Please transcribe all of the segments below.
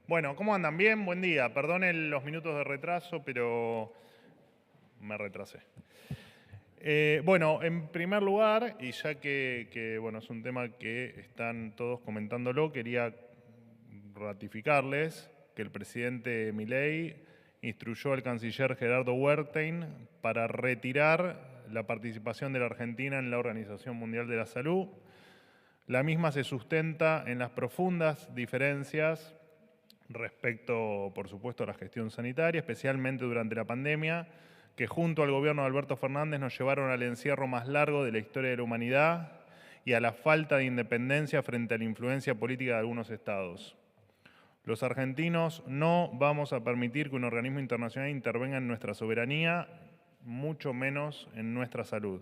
Bueno, ¿cómo andan? Bien, buen día. Perdonen los minutos de retraso, pero me retrasé. Bueno, en primer lugar, y ya que bueno, es un tema que están todos comentándolo, quería ratificarles que el presidente Milei instruyó al canciller Gerardo Wertheim para retirar la participación de la Argentina en la Organización Mundial de la Salud. La misma se sustenta en las profundas diferencias respecto, por supuesto, a la gestión sanitaria, especialmente durante la pandemia, que junto al gobierno de Alberto Fernández nos llevaron al encierro más largo de la historia de la humanidad y a la falta de independencia frente a la influencia política de algunos estados. Los argentinos no vamos a permitir que un organismo internacional intervenga en nuestra soberanía, mucho menos en nuestra salud.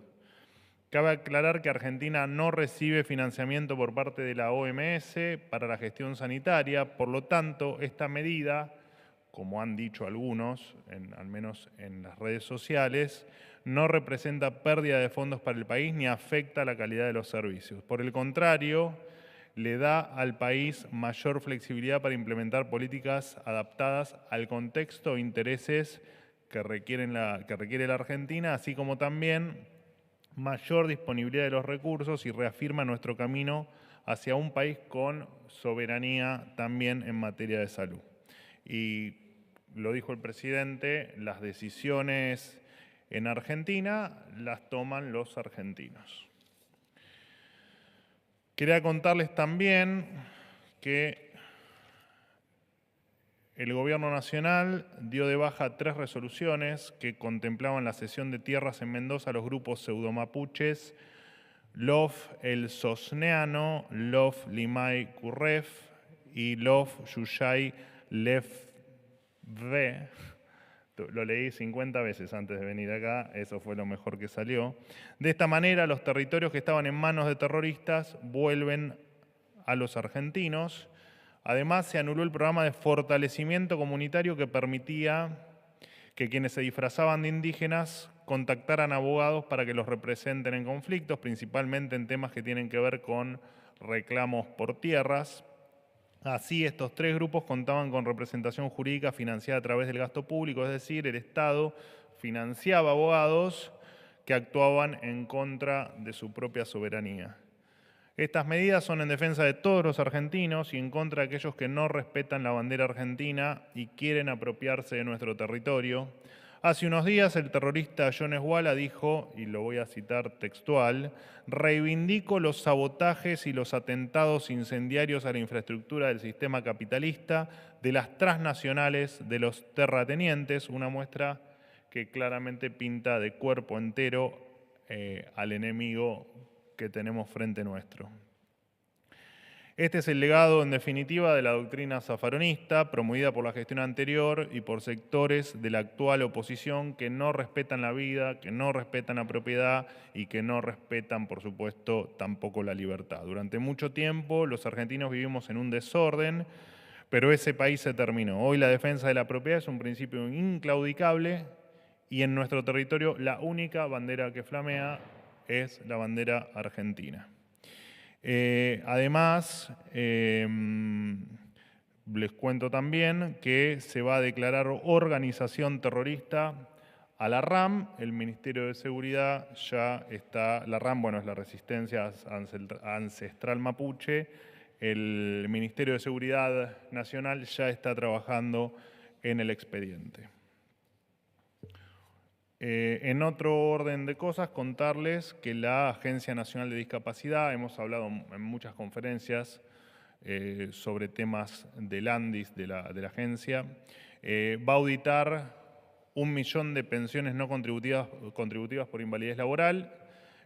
Cabe aclarar que Argentina no recibe financiamiento por parte de la OMS para la gestión sanitaria, por lo tanto, esta medida, como han dicho algunos, al menos en las redes sociales, no representa pérdida de fondos para el país ni afecta la calidad de los servicios. Por el contrario, le da al país mayor flexibilidad para implementar políticas adaptadas al contexto e intereses que requiere la Argentina, así como también mayor disponibilidad de los recursos y reafirma nuestro camino hacia un país con soberanía también en materia de salud. Y lo dijo el presidente, las decisiones en Argentina las toman los argentinos. Quería contarles también que el Gobierno Nacional dio de baja 3 resoluciones que contemplaban la cesión de tierras en Mendoza a los grupos pseudomapuches Lof El Sosneano, Lof Limay Curref y Lof Yuyay Lef V. Lo leí 50 veces antes de venir acá, eso fue lo mejor que salió. De esta manera, los territorios que estaban en manos de terroristas vuelven a los argentinos. Además, se anuló el programa de fortalecimiento comunitario que permitía que quienes se disfrazaban de indígenas contactaran abogados para que los representen en conflictos, principalmente en temas que tienen que ver con reclamos por tierras. Así, estos 3 grupos contaban con representación jurídica financiada a través del gasto público, es decir, el Estado financiaba abogados que actuaban en contra de su propia soberanía. Estas medidas son en defensa de todos los argentinos y en contra de aquellos que no respetan la bandera argentina y quieren apropiarse de nuestro territorio. Hace unos días el terrorista John Esguala dijo, y lo voy a citar textual, reivindico los sabotajes y los atentados incendiarios a la infraestructura del sistema capitalista, de las transnacionales, de los terratenientes, una muestra que claramente pinta de cuerpo entero al enemigo que tenemos frente nuestro. Este es el legado, en definitiva, de la doctrina zafaronista, promovida por la gestión anterior y por sectores de la actual oposición que no respetan la vida, que no respetan la propiedad y que no respetan, por supuesto, tampoco la libertad. Durante mucho tiempo los argentinos vivimos en un desorden, pero ese país se terminó. Hoy la defensa de la propiedad es un principio inclaudicable y en nuestro territorio la única bandera que flamea es la bandera argentina. Además, les cuento también que se va a declarar organización terrorista a la RAM. El Ministerio de Seguridad ya está, la RAM, bueno, es la Resistencia Ancestral Mapuche. El Ministerio de Seguridad Nacional ya está trabajando en el expediente. En otro orden de cosas, contarles que la Agencia Nacional de Discapacidad, hemos hablado en muchas conferencias sobre temas del ANDIS de la agencia, va a auditar 1 millón de pensiones no contributivas por invalidez laboral.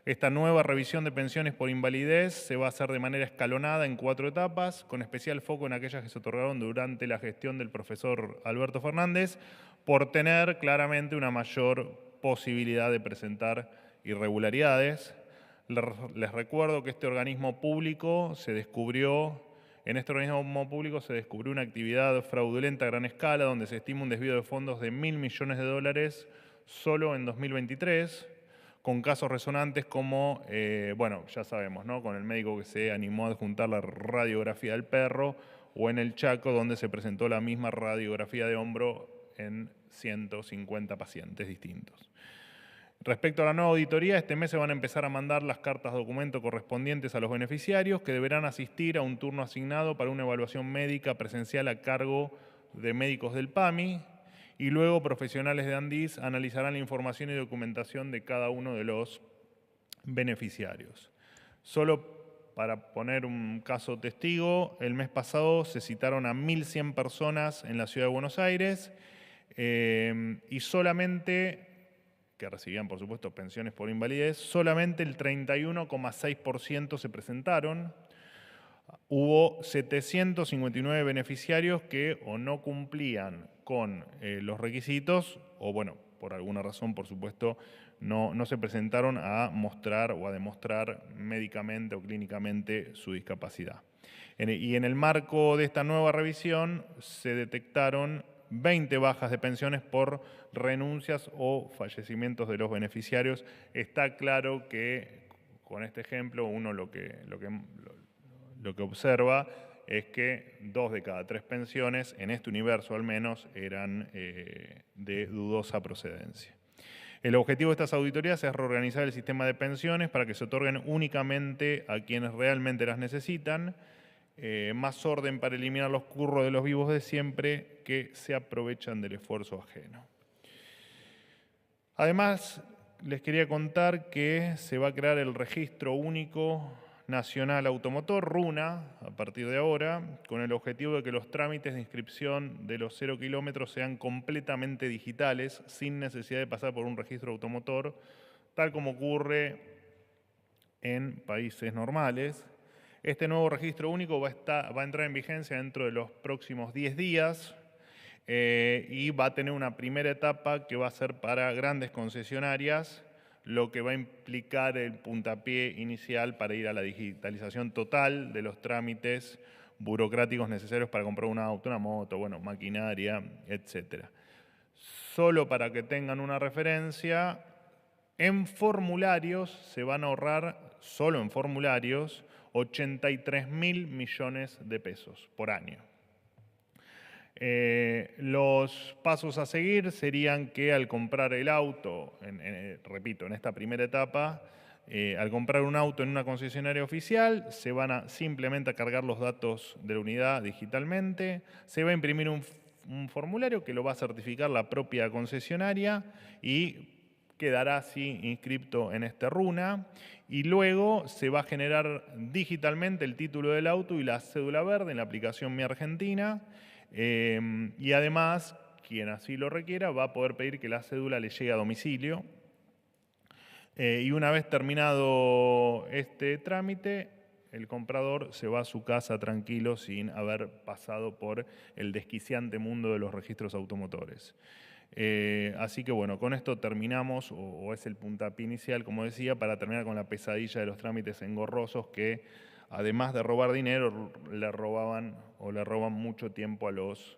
Esta nueva revisión de pensiones por invalidez se va a hacer de manera escalonada en 4 etapas, con especial foco en aquellas que se otorgaron durante la gestión del profesor Alberto Fernández, por tener claramente una mayor posibilidad de presentar irregularidades. Les recuerdo que en este organismo público se descubrió una actividad fraudulenta a gran escala donde se estima un desvío de fondos de $1.000 millones solo en 2023, con casos resonantes como, bueno, ya sabemos, ¿no? Con el médico que se animó a adjuntar la radiografía del perro, o en el Chaco, donde se presentó la misma radiografía de hombro en 150 pacientes distintos. Respecto a la nueva auditoría, este mes se van a empezar a mandar las cartas documento correspondientes a los beneficiarios, que deberán asistir a un turno asignado para una evaluación médica presencial a cargo de médicos del PAMI, y luego profesionales de Andís analizarán la información y documentación de cada uno de los beneficiarios. Solo para poner un caso testigo, el mes pasado se citaron a 1.100 personas en la Ciudad de Buenos Aires y solamente, que recibían por supuesto pensiones por invalidez, solamente el 31,6% se presentaron. Hubo 759 beneficiarios que o no cumplían con los requisitos o, bueno, por alguna razón, por supuesto, no se presentaron a mostrar o a demostrar médicamente o clínicamente su discapacidad. Y en el marco de esta nueva revisión se detectaron 20 bajas de pensiones por renuncias o fallecimientos de los beneficiarios. Está claro que con este ejemplo uno lo que observa es que 2 de cada 3 pensiones, en este universo al menos, eran de dudosa procedencia. El objetivo de estas auditorías es reorganizar el sistema de pensiones para que se otorguen únicamente a quienes realmente las necesitan, más orden para eliminar los curros de los vivos de siempre que se aprovechan del esfuerzo ajeno. Además, les quería contar que se va a crear el Registro Único Nacional Automotor, RUNA, a partir de ahora, con el objetivo de que los trámites de inscripción de los 0 kilómetros sean completamente digitales, sin necesidad de pasar por un registro automotor, tal como ocurre en países normales. Este nuevo registro único va a entrar en vigencia dentro de los próximos 10 días y va a tener una primera etapa que va a ser para grandes concesionarias, lo que va a implicar el puntapié inicial para ir a la digitalización total de los trámites burocráticos necesarios para comprar un auto, una moto, bueno, maquinaria, etc. Solo para que tengan una referencia, en formularios se van a ahorrar, solo en formularios, 83.000 millones de pesos por año. Los pasos a seguir serían que al comprar el auto, repito, en esta primera etapa, al comprar un auto en una concesionaria oficial, se van a simplemente a cargar los datos de la unidad digitalmente, se va a imprimir un formulario que lo va a certificar la propia concesionaria y quedará así inscripto en este RUNA, y luego se va a generar digitalmente el título del auto y la cédula verde en la aplicación Mi Argentina. Y además, quien así lo requiera va a poder pedir que la cédula le llegue a domicilio. Y una vez terminado este trámite, el comprador se va a su casa tranquilo sin haber pasado por el desquiciante mundo de los registros automotores. Así que bueno, con esto terminamos, o es el puntapié inicial, como decía, para terminar con la pesadilla de los trámites engorrosos que, además de robar dinero, le roban mucho tiempo a los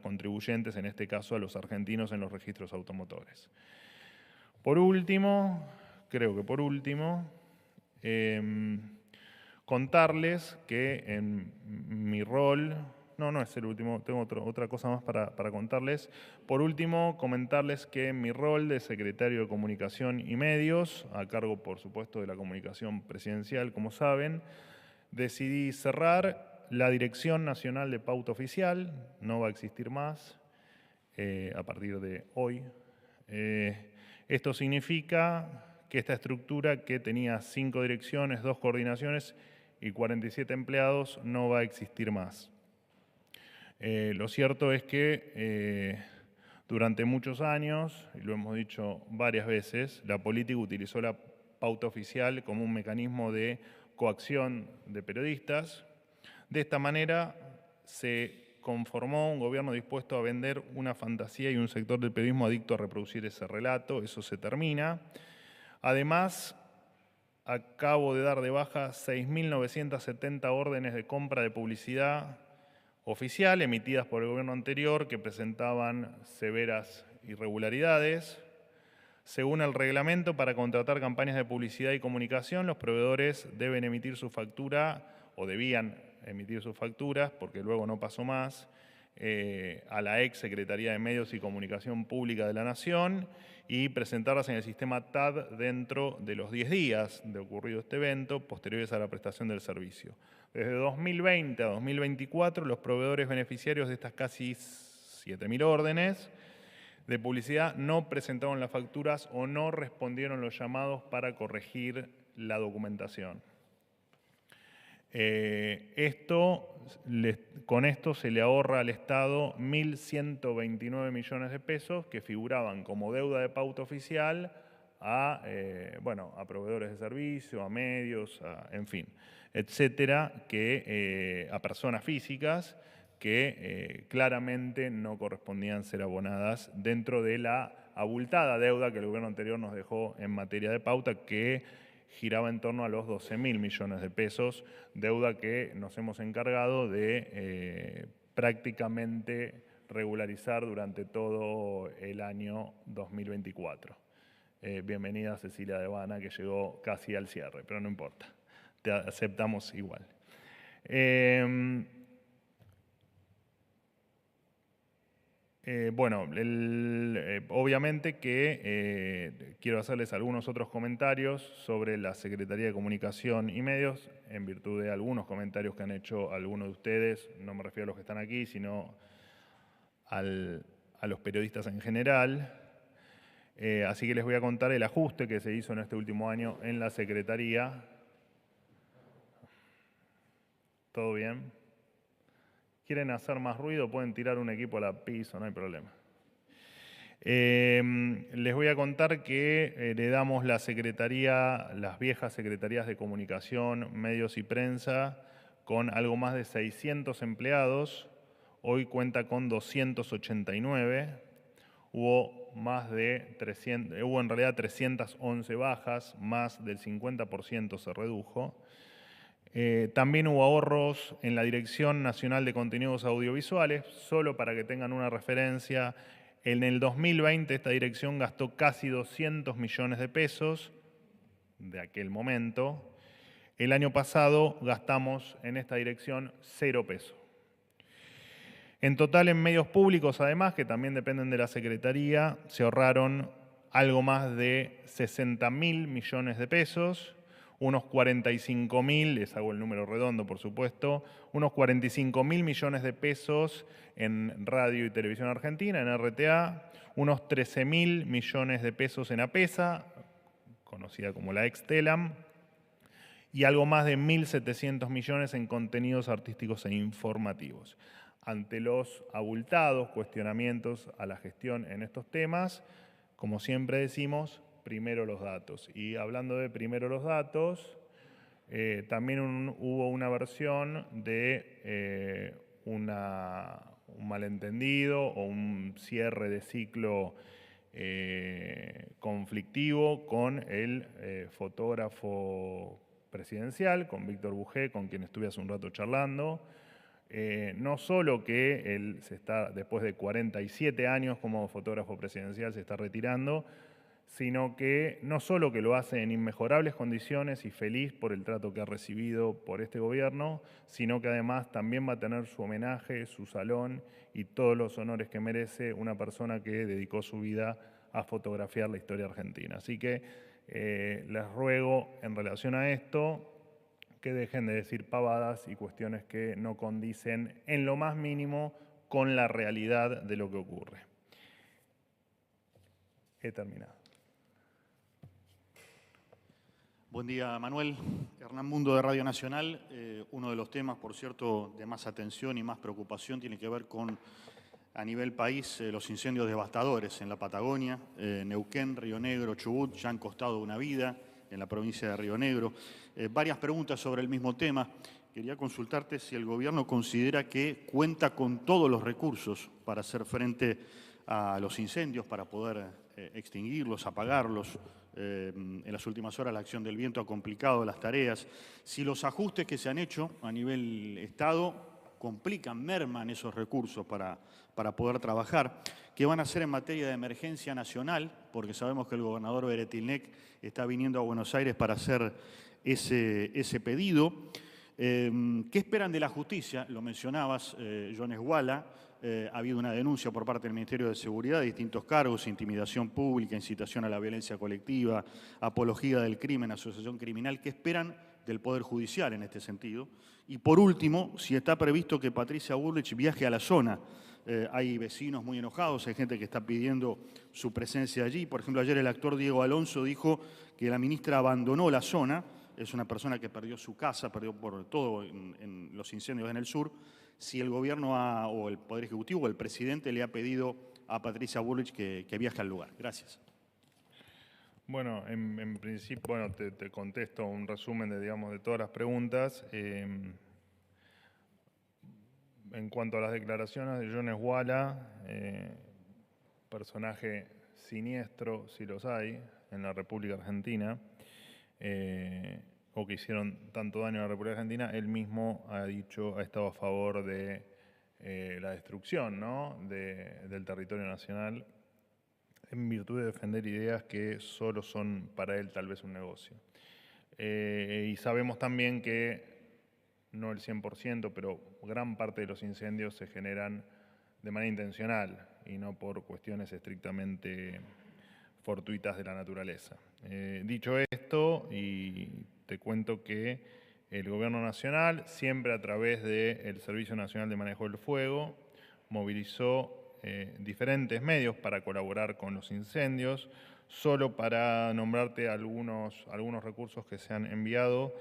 contribuyentes, en este caso a los argentinos en los registros automotores. Por último, contarles que en mi rol, no es el último, tengo otra cosa más para contarles. Por último, comentarles que en mi rol de secretario de Comunicación y Medios, a cargo, por supuesto, de la comunicación presidencial, como saben, decidí cerrar la Dirección Nacional de Pauta Oficial, no va a existir más a partir de hoy. Esto significa que esta estructura, que tenía 5 direcciones, 2 coordinaciones y 47 empleados, no va a existir más. Lo cierto es que durante muchos años, y lo hemos dicho varias veces, la política utilizó la pauta oficial como un mecanismo de coacción de periodistas. De esta manera se conformó un gobierno dispuesto a vender una fantasía y un sector del periodismo adicto a reproducir ese relato. Eso se termina. Además, acabo de dar de baja 6.970 órdenes de compra de publicidad oficial emitidas por el gobierno anterior que presentaban severas irregularidades. Según el reglamento, para contratar campañas de publicidad y comunicación, los proveedores deben emitir su factura, o debían emitir sus facturas, porque luego no pasó más, a la ex Secretaría de Medios y Comunicación Pública de la Nación y presentarlas en el sistema TAD dentro de los 10 días de ocurrido este evento, posteriores a la prestación del servicio. Desde 2020 a 2024, los proveedores beneficiarios de estas casi 7.000 órdenes de publicidad no presentaron las facturas o no respondieron los llamados para corregir la documentación. Con esto se le ahorra al Estado 1.129 millones de pesos que figuraban como deuda de pauta oficial a proveedores de servicio, a medios, en fin, etcétera, a personas físicas que claramente no correspondían ser abonadas dentro de la abultada deuda que el gobierno anterior nos dejó en materia de pauta, que giraba en torno a los 12.000 millones de pesos, deuda que nos hemos encargado de prácticamente regularizar durante todo el año 2024. Bienvenida Cecilia Devana, que llegó casi al cierre, pero no importa, te aceptamos igual. Obviamente que quiero hacerles algunos otros comentarios sobre la Secretaría de Comunicación y Medios, en virtud de algunos comentarios que han hecho algunos de ustedes, no me refiero a los que están aquí, sino a los periodistas en general. Así que les voy a contar el ajuste que se hizo en este último año en la Secretaría. ¿Todo bien? ¿Quieren hacer más ruido? Pueden tirar un equipo al piso, no hay problema. Les voy a contar que heredamos la Secretaría, las viejas Secretarías de Comunicación, Medios y Prensa, con algo más de 600 empleados. Hoy cuenta con 289. Hubo en realidad 311 bajas, más del 50% se redujo. También hubo ahorros en la Dirección Nacional de Contenidos Audiovisuales. Solo para que tengan una referencia, en el 2020 esta dirección gastó casi 200 millones de pesos de aquel momento. El año pasado gastamos en esta dirección 0 pesos. En total, en medios públicos, además, que también dependen de la Secretaría, se ahorraron algo más de 60.000 millones de pesos. Unos 45.000, les hago el número redondo por supuesto, unos 45.000 millones de pesos en Radio y Televisión Argentina, en RTA, unos 13.000 millones de pesos en APESA, conocida como la ex-Telam, y algo más de 1.700 millones en contenidos artísticos e informativos. Ante los abultados cuestionamientos a la gestión en estos temas, como siempre decimos, primero los datos. Y hablando de primero los datos, también hubo una versión de un malentendido o un cierre de ciclo conflictivo con el fotógrafo presidencial, con Víctor Bujé, con quien estuve hace un rato charlando. No solo que él después de 47 años como fotógrafo presidencial, se está retirando, sino que no solo que lo hace en inmejorables condiciones y feliz por el trato que ha recibido por este gobierno, sino que además también va a tener su homenaje, su salón y todos los honores que merece una persona que dedicó su vida a fotografiar la historia argentina. Así que les ruego en relación a esto que dejen de decir pavadas y cuestiones que no condicen en lo más mínimo con la realidad de lo que ocurre. He terminado. Buen día, Manuel. Hernán Mundo de Radio Nacional. Uno de los temas, por cierto, de más atención y más preocupación tiene que ver con, a nivel país, los incendios devastadores en la Patagonia, Neuquén, Río Negro, Chubut, ya han costado una vida en la provincia de Río Negro. Varias preguntas sobre el mismo tema. Quería consultarte si el gobierno considera que cuenta con todos los recursos para hacer frente a los incendios, para poder extinguirlos, apagarlos. En las últimas horas la acción del viento ha complicado las tareas. Si los ajustes que se han hecho a nivel Estado complican, merman esos recursos para poder trabajar. ¿Qué van a hacer en materia de emergencia nacional? Porque sabemos que el gobernador Beretilnec está viniendo a Buenos Aires para hacer ese pedido. ¿Qué esperan de la justicia? Lo mencionabas, Jones Walla. Ha habido una denuncia por parte del Ministerio de Seguridad de distintos cargos: intimidación pública, incitación a la violencia colectiva, apología del crimen, asociación criminal. ¿Qué esperan del Poder Judicial en este sentido? Y por último, si está previsto que Patricia Bullrich viaje a la zona. Hay vecinos muy enojados, hay gente que está pidiendo su presencia allí. Por ejemplo, ayer el actor Diego Alonso dijo que la ministra abandonó la zona. Es una persona que perdió su casa, perdió por todo en los incendios en el sur. Si el gobierno o el Poder Ejecutivo o el presidente le ha pedido a Patricia Bullrich que viaje al lugar. Gracias. Bueno, en principio, bueno, te contesto un resumen de todas las preguntas. En cuanto a las declaraciones de Jones Walla, personaje siniestro, si los hay, en la República Argentina, o que hicieron tanto daño a la República Argentina, él mismo ha estado a favor de la destrucción, ¿no?, del territorio nacional, en virtud de defender ideas que solo son para él tal vez un negocio. Y sabemos también que, no el 100%, pero gran parte de los incendios se generan de manera intencional y no por cuestiones estrictamente fortuitas de la naturaleza. Dicho esto, y te cuento que el Gobierno Nacional, siempre a través del Servicio Nacional de Manejo del Fuego, movilizó diferentes medios para colaborar con los incendios. Solo para nombrarte algunos recursos que se han enviado,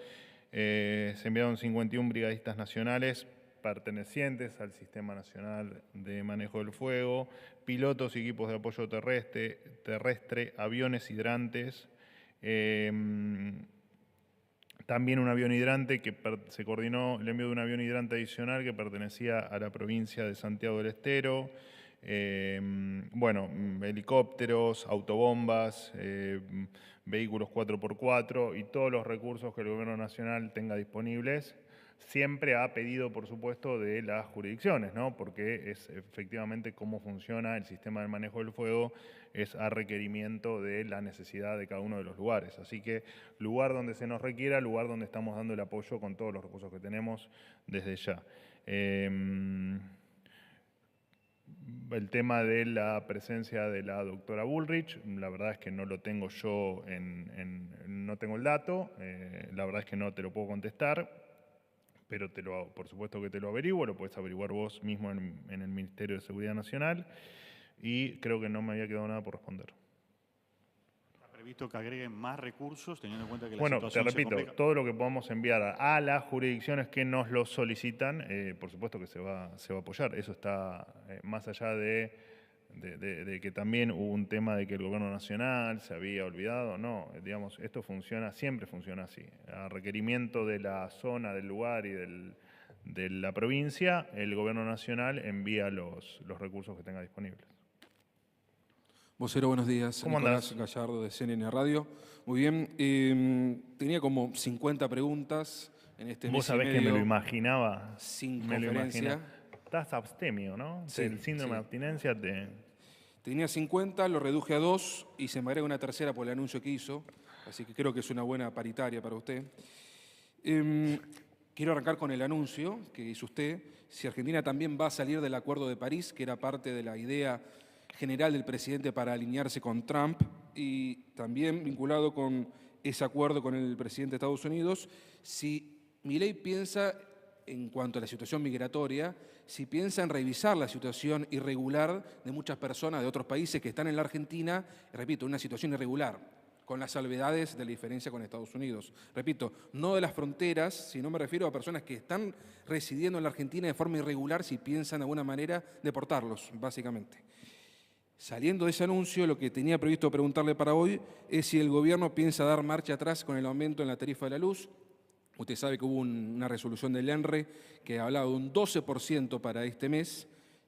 se enviaron 51 brigadistas nacionales pertenecientes al Sistema Nacional de Manejo del Fuego, pilotos y equipos de apoyo terrestre, aviones hidrantes, también un avión hidrante que se coordinó el envío de un avión hidrante adicional que pertenecía a la provincia de Santiago del Estero. Bueno, helicópteros, autobombas, vehículos 4x4 y todos los recursos que el Gobierno Nacional tenga disponibles, siempre ha pedido, por supuesto, de las jurisdicciones, ¿no?, porque es efectivamente cómo funciona el sistema de manejo del fuego, es a requerimiento de la necesidad de cada uno de los lugares. Así que lugar donde se nos requiera, lugar donde estamos dando el apoyo con todos los recursos que tenemos desde ya. El tema de la presencia de la doctora Bullrich, la verdad es que no lo tengo yo, no tengo el dato, la verdad es que no te lo puedo contestar, pero por supuesto que te lo averiguo, lo puedes averiguar vos mismo en el Ministerio de Seguridad Nacional, y creo que no me había quedado nada por responder. ¿Previsto que agreguen más recursos, teniendo en cuenta que la Bueno, situación te repito, todo lo que podamos enviar a las jurisdicciones que nos lo solicitan, por supuesto que se va a apoyar. Eso está más allá de que también hubo un tema de que el Gobierno Nacional se había olvidado. No, digamos, esto siempre funciona así. A requerimiento de la zona, del lugar y de la provincia, el Gobierno Nacional envía los recursos que tenga disponibles. Vocero, buenos días. ¿Cómo Nicolás andás? Gallardo, de CNN Radio. Muy bien. Tenía como 50 preguntas en este mes y Vos sabés que medio. me lo imaginaba. Sin Me lo conferencia. imaginaba. Estás abstemio, ¿no? Sí, El síndrome sí. de abstinencia te... Tenía 50, lo reduje a 2 y se me agrega una tercera por el anuncio que hizo. Así que creo que es una buena paritaria para usted. Quiero arrancar con el anuncio que hizo usted. Si Argentina también va a salir del Acuerdo de París, que era parte de la idea general del presidente para alinearse con Trump, y también vinculado con ese acuerdo con el presidente de Estados Unidos, si Milei piensa, en cuanto a la situación migratoria, si piensa en revisar la situación irregular de muchas personas de otros países que están en la Argentina, repito, una situación irregular, con las salvedades de la diferencia con Estados Unidos. Repito, no de las fronteras, sino me refiero a personas que están residiendo en la Argentina de forma irregular, si piensan de alguna manera deportarlos, básicamente. Saliendo de ese anuncio, lo que tenía previsto preguntarle para hoy es si el gobierno piensa dar marcha atrás con el aumento en la tarifa de la luz. Usted sabe que hubo una resolución del ENRE que hablaba de un 12% para este mes.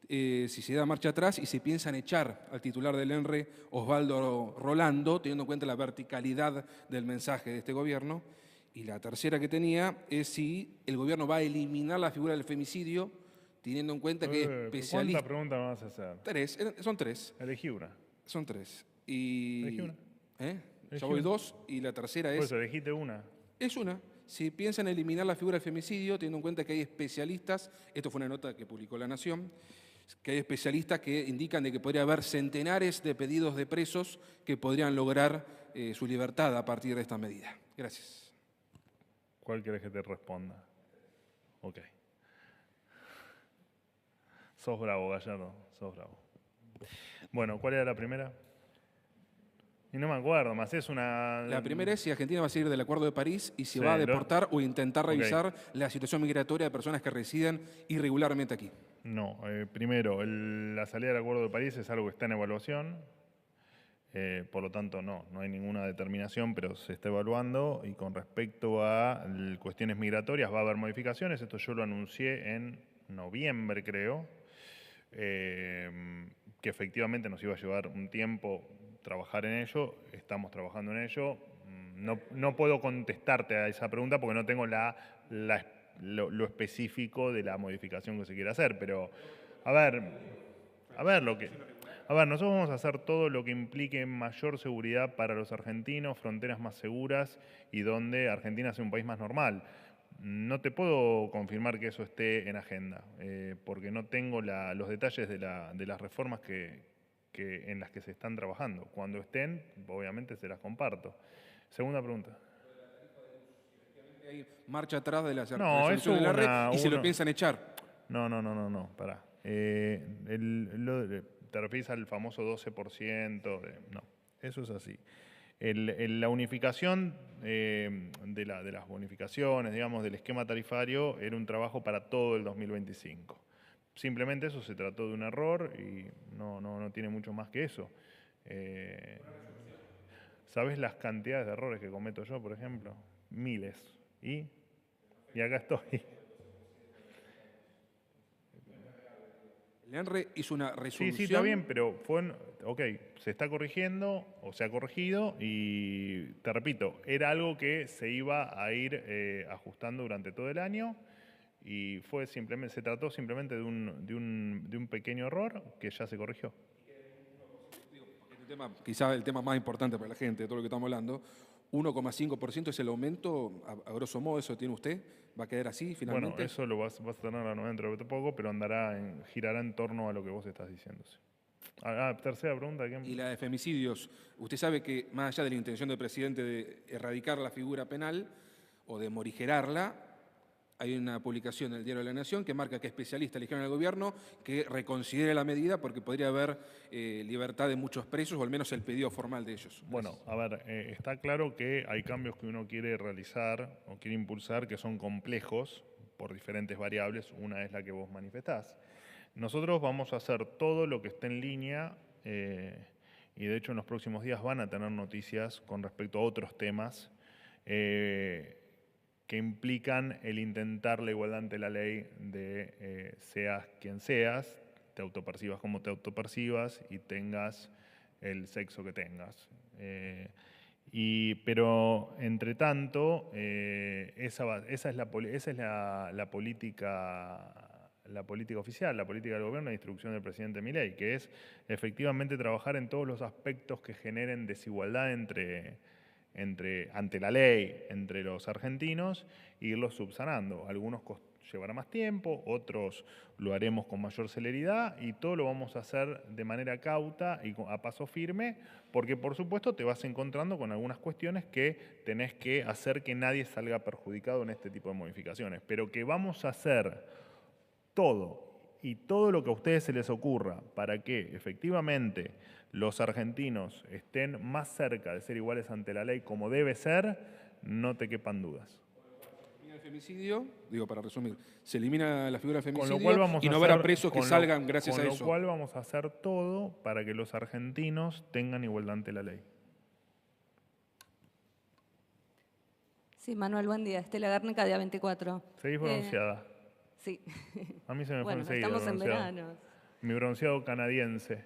Si se da marcha atrás y si piensan echar al titular del ENRE, Osvaldo Rolando, teniendo en cuenta la verticalidad del mensaje de este gobierno. Y la tercera que tenía es si el gobierno va a eliminar la figura del femicidio, teniendo en cuenta que es especialista. ¿Cuántas preguntas me vas a hacer? 3, son 3. Elegí una. Son 3. Y Elegí una. ¿eh? Elegí Ya voy una. 2 y la tercera Por es... eso elegiste una. Es una. si piensan eliminar la figura del femicidio, teniendo en cuenta que hay especialistas, esto fue una nota que publicó La Nación, que hay especialistas que indican de que podría haber centenares de pedidos de presos que podrían lograr su libertad a partir de esta medida. Gracias. ¿Cuál querés que te responda? Ok. Sos bravo, Gallardo, sos bravo. Bueno, ¿cuál era la primera? Y no me acuerdo, más es una... La primera es si Argentina va a salir del Acuerdo de París y si Sí, va a deportar o intentar Ok. revisar la situación migratoria de personas que residen irregularmente aquí. No, primero, la salida del Acuerdo de París es algo que está en evaluación, por lo tanto no hay ninguna determinación, pero se está evaluando, y con respecto a cuestiones migratorias va a haber modificaciones, esto yo lo anuncié en noviembre creo, que efectivamente nos iba a llevar un tiempo trabajar en ello, estamos trabajando en ello. No puedo contestarte a esa pregunta porque no tengo lo específico de la modificación que se quiere hacer, pero a ver, nosotros vamos a hacer todo lo que implique mayor seguridad para los argentinos, fronteras más seguras y donde Argentina sea un país más normal. No te puedo confirmar que eso esté en agenda, porque no tengo los detalles de las reformas en las que se están trabajando. Cuando estén, obviamente se las comparto. Segunda pregunta. Hay marcha atrás de la No, resolución es de la red una- y se lo uno- piensan echar. No, pará. Te refieres al famoso 12%. No, eso es así. La unificación de las bonificaciones, digamos, del esquema tarifario, era un trabajo para todo el 2025. Simplemente eso se trató de un error y no tiene mucho más que eso. ¿Sabes las cantidades de errores que cometo yo, por ejemplo? Miles. Y acá estoy. El ENRE hizo una resolución. Sí, está bien, pero ok, se está corrigiendo o se ha corregido y te repito, era algo que se iba a ir ajustando durante todo el año y se trató simplemente de un pequeño error que ya se corrigió. Este tema, quizá el tema más importante para la gente, de todo lo que estamos hablando, 1,5% es el aumento, a grosso modo, ¿eso tiene usted? ¿Va a quedar así finalmente? Bueno, eso lo vas a tener dentro de poco, pero girará en torno a lo que vos estás diciendo. Sí. Tercera pregunta. Y la de femicidios. Usted sabe que, más allá de la intención del presidente de erradicar la figura penal o de morigerarla, hay una publicación en el Diario de la Nación que marca que especialistas eligieron al gobierno que reconsidere la medida porque podría haber libertad de muchos presos, o al menos el pedido formal de ellos. Bueno, a ver, está claro que hay cambios que uno quiere realizar o quiere impulsar que son complejos por diferentes variables. Una es la que vos manifestás. Nosotros vamos a hacer todo lo que esté en línea y de hecho en los próximos días van a tener noticias con respecto a otros temas que implican el intentar la igualdad ante la ley de seas quien seas, te autopercibas como te autopercibas y tengas el sexo que tengas. Pero, entre tanto, esa es la política oficial, la política del gobierno de instrucción del presidente Milei, que es efectivamente trabajar en todos los aspectos que generen desigualdad ante la ley, entre los argentinos, e irlos subsanando. Algunos llevará más tiempo, otros lo haremos con mayor celeridad y todo lo vamos a hacer de manera cauta y a paso firme, porque por supuesto te vas encontrando con algunas cuestiones que tenés que hacer que nadie salga perjudicado en este tipo de modificaciones, pero que vamos a hacer todo y todo lo que a ustedes se les ocurra para que efectivamente los argentinos estén más cerca de ser iguales ante la ley como debe ser, no te quepan dudas. El femicidio, digo para resumir, se elimina la figura del Con femicidio lo cual vamos y no habrá presos que salgan gracias a eso. Con lo cual vamos a hacer todo para que los argentinos tengan igualdad ante la ley. Sí, Manuel, buen día. Estela Garnica, día 24. ¿Seguís bronceada? Sí. A mí se me fue Bueno, enseguida estamos en bronceado. verano. Mi bronceado canadiense.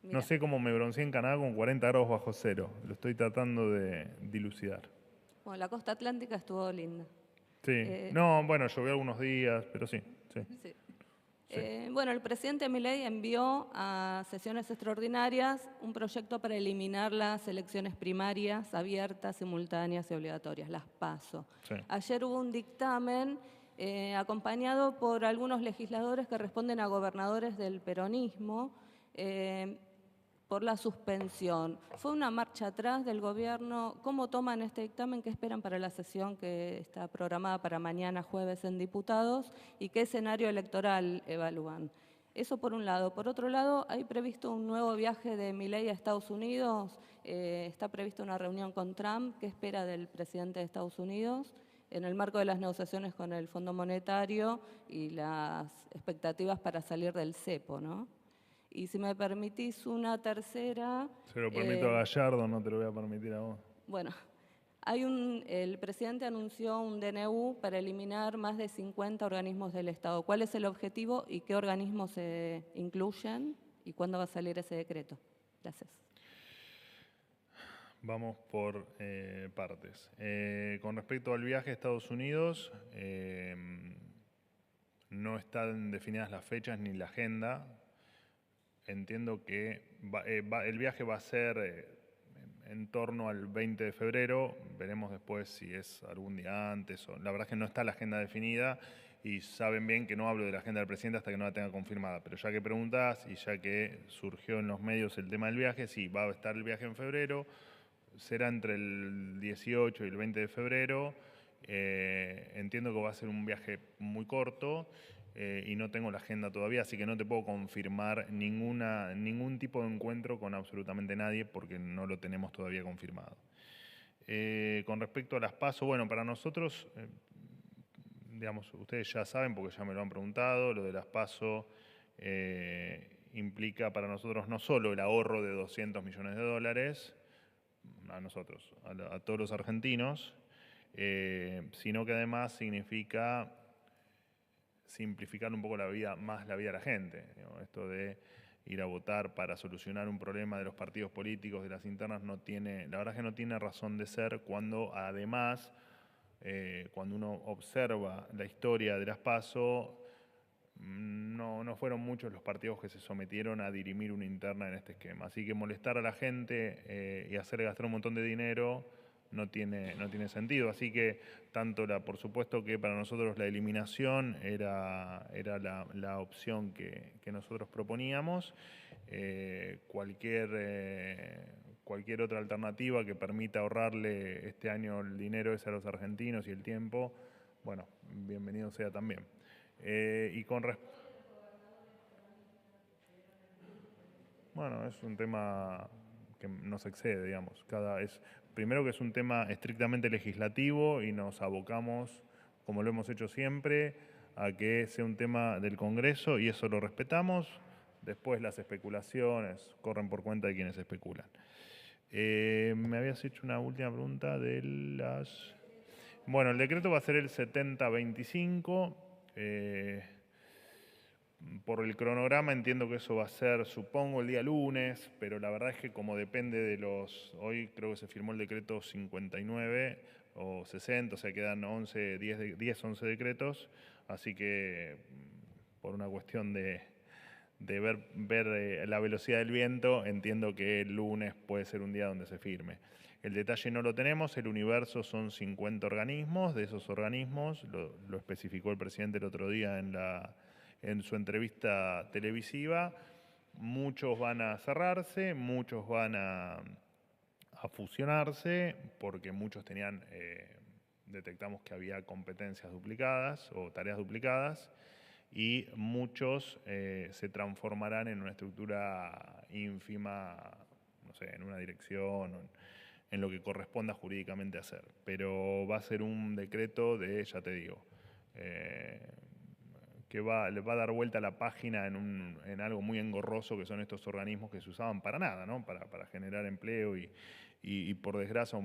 Mirá. No sé cómo me bronceé en Canadá con 40 grados bajo cero. Lo estoy tratando de dilucidar. Bueno, la costa atlántica estuvo linda. Sí. No, bueno, llovió algunos días, pero sí. Sí. Bueno, el presidente Milei envió a sesiones extraordinarias un proyecto para eliminar las elecciones primarias abiertas, simultáneas y obligatorias, las PASO. Sí. Ayer hubo un dictamen acompañado por algunos legisladores que responden a gobernadores del peronismo por la suspensión. Fue una marcha atrás del gobierno. ¿Cómo toman este dictamen? ¿Qué esperan para la sesión que está programada para mañana jueves en diputados? ¿Y qué escenario electoral evalúan? Eso por un lado. Por otro lado, hay previsto un nuevo viaje de Milei a Estados Unidos. Está prevista una reunión con Trump. ¿Qué espera del presidente de Estados Unidos en el marco de las negociaciones con el Fondo Monetario y las expectativas para salir del cepo, ¿no? Y si me permitís una tercera... Se lo permito a Gallardo, no te lo voy a permitir a vos. Bueno, el presidente anunció un DNU para eliminar más de 50 organismos del Estado. ¿Cuál es el objetivo y qué organismos se incluyen? ¿Y cuándo va a salir ese decreto? Gracias. Vamos por partes. Con respecto al viaje a Estados Unidos, no están definidas las fechas ni la agenda. Entiendo que el viaje va a ser en torno al 20 de febrero. Veremos después si es algún día antes. La verdad es que no está la agenda definida y saben bien que no hablo de la agenda del presidente hasta que no la tenga confirmada. Pero ya que preguntás y ya que surgió en los medios el tema del viaje, sí, va a estar el viaje en febrero. Será entre el 18 y el 20 de febrero. Entiendo que va a ser un viaje muy corto. Y no tengo la agenda todavía, así que no te puedo confirmar ningún tipo de encuentro con absolutamente nadie porque no lo tenemos todavía confirmado. Con respecto a las PASO, bueno, para nosotros, digamos, ustedes ya saben porque ya me lo han preguntado, lo de las PASO implica para nosotros no solo el ahorro de $200 millones, a nosotros, a todos los argentinos, sino que además significa simplificar un poco la vida de la gente. Esto de ir a votar para solucionar un problema de los partidos políticos, de las internas, la verdad es que no tiene razón de ser cuando además, cuando uno observa la historia de las PASO, no fueron muchos los partidos que se sometieron a dirimir una interna en este esquema. Así que molestar a la gente y hacerle gastar un montón de dinero no tiene sentido. Así que por supuesto que para nosotros la eliminación era la opción que nosotros proponíamos. Cualquier otra alternativa que permita ahorrarle este año el dinero ese a los argentinos y el tiempo, bueno, bienvenido sea también. Bueno, es un tema que nos excede, digamos. Primero que es un tema estrictamente legislativo y nos abocamos, como lo hemos hecho siempre, a que sea un tema del Congreso y eso lo respetamos. Después las especulaciones corren por cuenta de quienes especulan. Me habías hecho una última pregunta de las... Bueno, el decreto va a ser el 7025. Por el cronograma entiendo que eso va a ser, supongo, el día lunes, pero la verdad es que como depende de hoy creo que se firmó el decreto 59 o 60, o sea quedan 10, 11 decretos, así que por una cuestión de ver la velocidad del viento, entiendo que el lunes puede ser un día donde se firme. El detalle no lo tenemos, el universo son 50 organismos, de esos organismos, lo especificó el presidente el otro día en su entrevista televisiva, muchos van a cerrarse, muchos van a fusionarse, porque muchos detectamos que había competencias duplicadas o tareas duplicadas, y muchos se transformarán en una estructura ínfima, no sé, en una dirección, en lo que corresponda jurídicamente hacer. Pero va a ser un decreto ya te digo, que le va a dar vuelta a la página en algo muy engorroso que son estos organismos que se usaban para nada, ¿no? Para generar empleo y por desgracia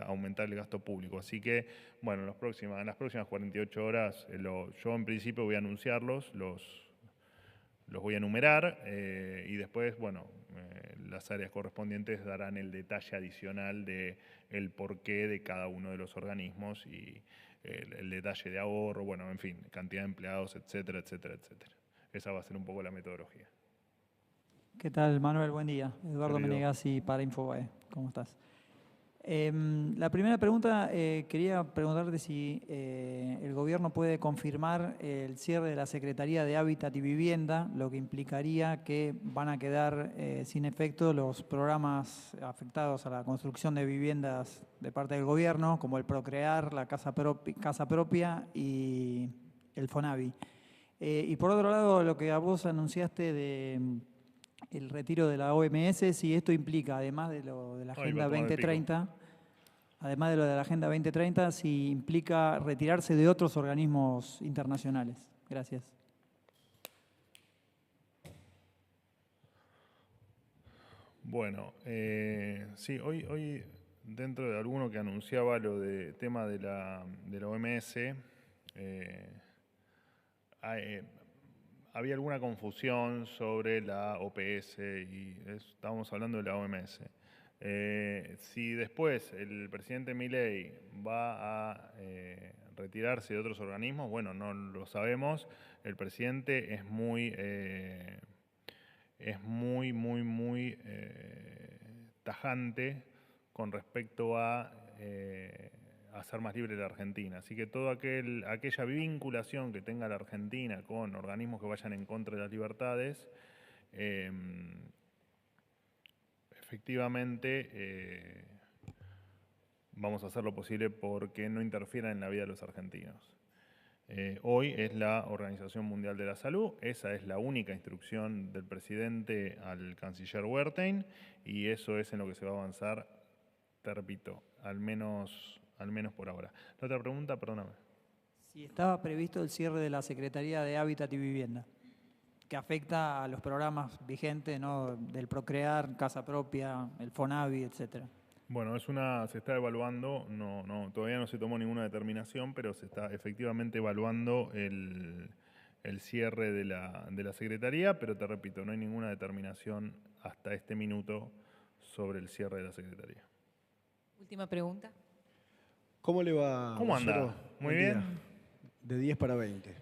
aumentar el gasto público. Así que, bueno, en las próximas 48 horas, yo en principio voy a anunciarlos, los voy a enumerar y después, bueno, las áreas correspondientes darán el detalle adicional del porqué de cada uno de los organismos y el detalle de ahorro, bueno, en fin, cantidad de empleados, etcétera, etcétera, etcétera. Esa va a ser un poco la metodología. ¿Qué tal, Manuel? Buen día. Eduardo Querido. Menegazzi para Infobae. ¿Cómo estás? La primera pregunta, quería preguntarte si el gobierno puede confirmar el cierre de la Secretaría de Hábitat y Vivienda, lo que implicaría que van a quedar sin efecto los programas afectados a la construcción de viviendas de parte del gobierno, como el Procrear, la Casa Propia y el Fonavi. Y por otro lado, lo que a vos anunciaste de el retiro de la OMS, si esto implica, además de lo de la Agenda 2030, si implica retirarse de otros organismos internacionales. Gracias. Bueno, sí, hoy dentro de alguno que anunciaba lo de tema de la OMS, había alguna confusión sobre la OPS y estábamos hablando de la OMS. Si después el presidente Milei va a retirarse de otros organismos, bueno, no lo sabemos. El presidente es muy tajante con respecto a hacer más libre la Argentina. Así que toda aquella vinculación que tenga la Argentina con organismos que vayan en contra de las libertades, efectivamente vamos a hacer lo posible porque no interfieran en la vida de los argentinos. Hoy es la Organización Mundial de la Salud, esa es la única instrucción del presidente al canciller Wertheim y eso es en lo que se va a avanzar, te repito, al menos por ahora. La otra pregunta, perdóname. Si estaba previsto el cierre de la Secretaría de Hábitat y Vivienda, que afecta a los programas vigentes, ¿no? Del Procrear, Casa Propia, el Fonavi, etcétera. Bueno, se está evaluando, todavía no se tomó ninguna determinación, pero se está efectivamente evaluando el cierre de la Secretaría, pero te repito, no hay ninguna determinación hasta este minuto sobre el cierre de la Secretaría. Última pregunta. ¿Cómo le va? ¿Cómo anda? Vocero? Muy Buen bien. día. De 10 para 20.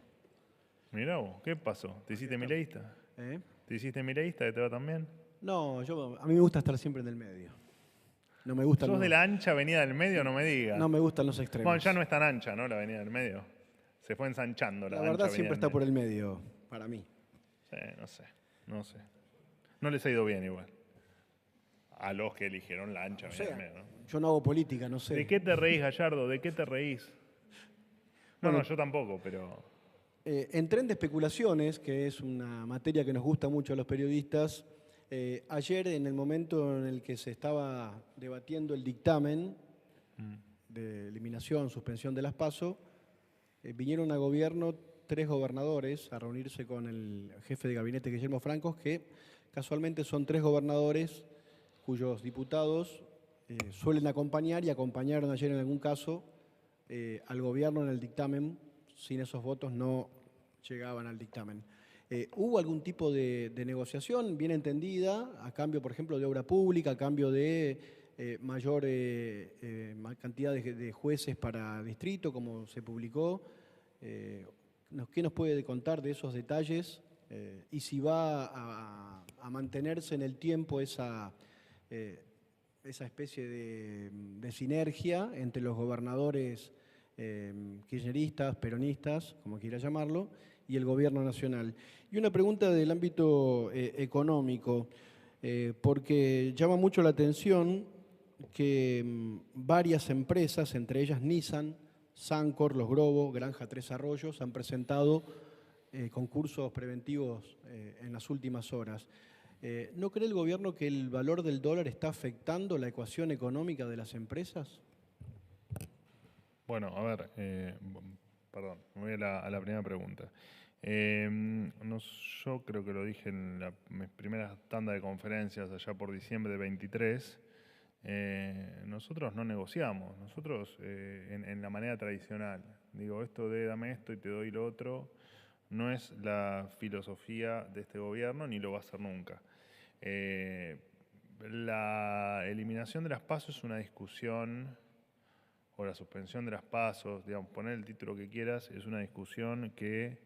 Mirá vos, ¿qué pasó? ¿Te hiciste mileísta? ¿Eh? ¿Te hiciste mileísta que te va tan bien? No, a mí me gusta estar siempre en el medio. No me gustan ¿Sos de la ancha avenida del medio? No me digas. No me gustan los extremos. Bueno, ya no es tan ancha, ¿no? La avenida del medio. Se fue ensanchando la La ancha verdad avenida siempre del está medio. por el medio, para mí. Sí, no sé. No les ha ido bien igual. A los que eligieron la ancha avenida del medio, ¿no? Yo no hago política, no sé. ¿De qué te reís, Gallardo? ¿De qué te reís? Bueno, No, yo tampoco, pero... En tren de especulaciones, que es una materia que nos gusta mucho a los periodistas, ayer en el momento en el que se estaba debatiendo el dictamen de eliminación, suspensión de las PASO, vinieron a gobierno 3 gobernadores a reunirse con el jefe de gabinete Guillermo Francos, que casualmente son 3 gobernadores cuyos diputados suelen acompañar y acompañaron ayer en algún caso al gobierno en el dictamen. Sin esos votos no llegaban al dictamen. ¿Hubo algún tipo de negociación bien entendida a cambio, por ejemplo, de obra pública, a cambio de mayor cantidad de jueces para distrito, como se publicó? ¿Qué nos puede contar de esos detalles? Y si va a mantenerse en el tiempo esa especie de sinergia entre los gobernadores kirchneristas, peronistas, como quiera llamarlo, y el gobierno nacional. Y una pregunta del ámbito económico, porque llama mucho la atención que varias empresas, entre ellas Nissan, Sancor, Los Grobo, Granja Tres Arroyos, han presentado concursos preventivos en las últimas horas. ¿No cree el gobierno que el valor del dólar está afectando la ecuación económica de las empresas? Bueno, a ver, perdón, me voy a la primera pregunta. Yo creo que lo dije en mis primeras tanda de conferencias allá por diciembre de 23. Nosotros no negociamos, nosotros en la manera tradicional. Digo, esto de dame esto y te doy lo otro, no es la filosofía de este gobierno ni lo va a ser nunca. La eliminación de las PASO es una discusión o la suspensión de las PASO, digamos, poner el título que quieras, es una discusión que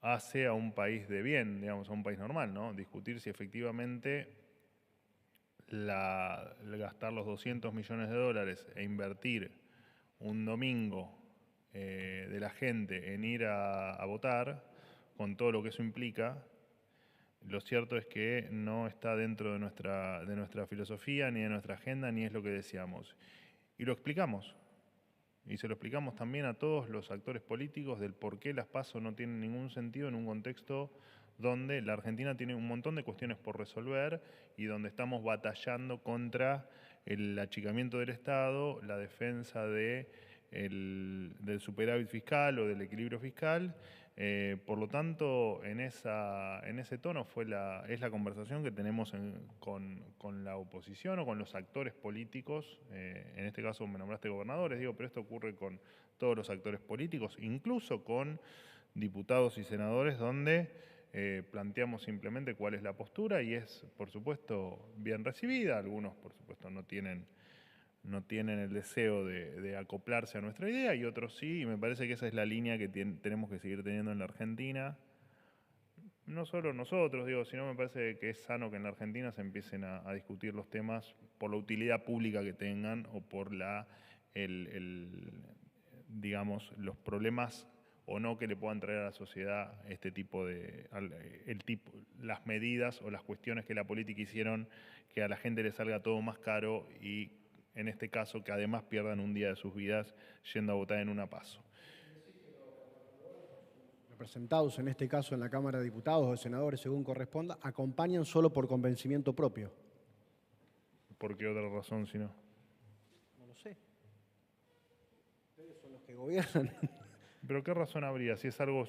hace a un país de bien, digamos, a un país normal, ¿no? Discutir si efectivamente gastar los 200 millones de dólares e invertir un domingo de la gente en ir a votar, con todo lo que eso implica, lo cierto es que no está dentro de nuestra filosofía, ni de nuestra agenda, ni es lo que deseamos. Y lo explicamos. Y se lo explicamos también a todos los actores políticos del por qué las PASO no tienen ningún sentido en un contexto donde la Argentina tiene un montón de cuestiones por resolver y donde estamos batallando contra el achicamiento del Estado, la defensa del superávit fiscal o del equilibrio fiscal. Por lo tanto, en ese tono es la conversación que tenemos con la oposición o con los actores políticos. En este caso me nombraste gobernadores, pero esto ocurre con todos los actores políticos, incluso con diputados y senadores, donde planteamos simplemente cuál es la postura y es, por supuesto, bien recibida. Algunos, por supuesto, no tienen el deseo de acoplarse a nuestra idea y otros sí, y me parece que esa es la línea que tenemos que seguir teniendo en la Argentina. No solo nosotros, sino me parece que es sano que en la Argentina se empiecen a discutir los temas por la utilidad pública que tengan o por digamos, los problemas o no que le puedan traer a la sociedad este tipo las medidas o las cuestiones que la política hicieron que a la gente le salga todo más caro y en este caso que además pierdan un día de sus vidas yendo a votar en una PASO. Representados en este caso en la Cámara de Diputados o de Senadores, según corresponda, acompañan solo por convencimiento propio. ¿Por qué otra razón si no? No lo sé. Ustedes son los que gobiernan. ¿Pero qué razón habría? Si es algo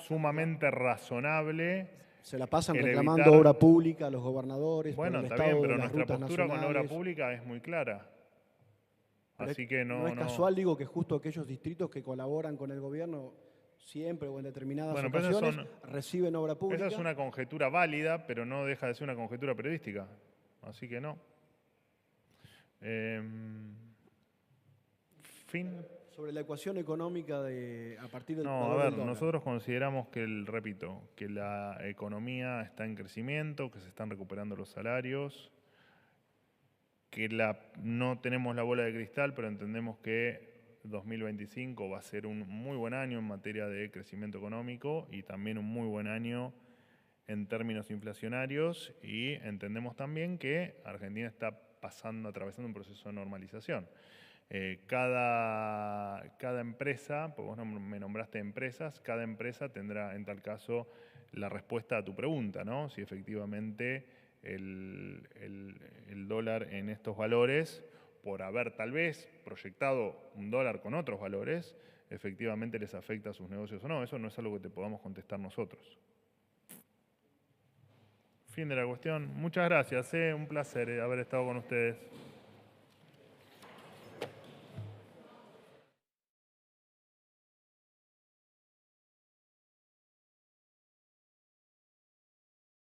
sumamente razonable. Se la pasan el reclamando evitar- obra pública a los gobernadores. Bueno, por el está bien, estado pero de las nuestra rutas postura con la obra nacionales. pública es muy clara. Pero Así que no es casual, digo, que justo aquellos distritos que colaboran con el gobierno siempre o en determinadas Bueno, pero ocasiones reciben obra pública. Esa es una conjetura válida, pero no deja de ser una conjetura periodística. Así que no. Fin. Sobre la ecuación económica a partir del No, valor a del ver, dólar. nosotros consideramos que, que la economía está en crecimiento, que se están recuperando los salarios, que no tenemos la bola de cristal, pero entendemos que 2025 va a ser un muy buen año en materia de crecimiento económico y también un muy buen año en términos inflacionarios, y entendemos también que Argentina está atravesando un proceso de normalización. Cada empresa, porque vos me nombraste empresas, cada empresa tendrá en tal caso la respuesta a tu pregunta, ¿no? Si efectivamente el dólar en estos valores, por haber tal vez proyectado un dólar con otros valores, efectivamente les afecta a sus negocios o no. Eso no es algo que te podamos contestar nosotros. Fin de la cuestión. Muchas gracias, un placer haber estado con ustedes.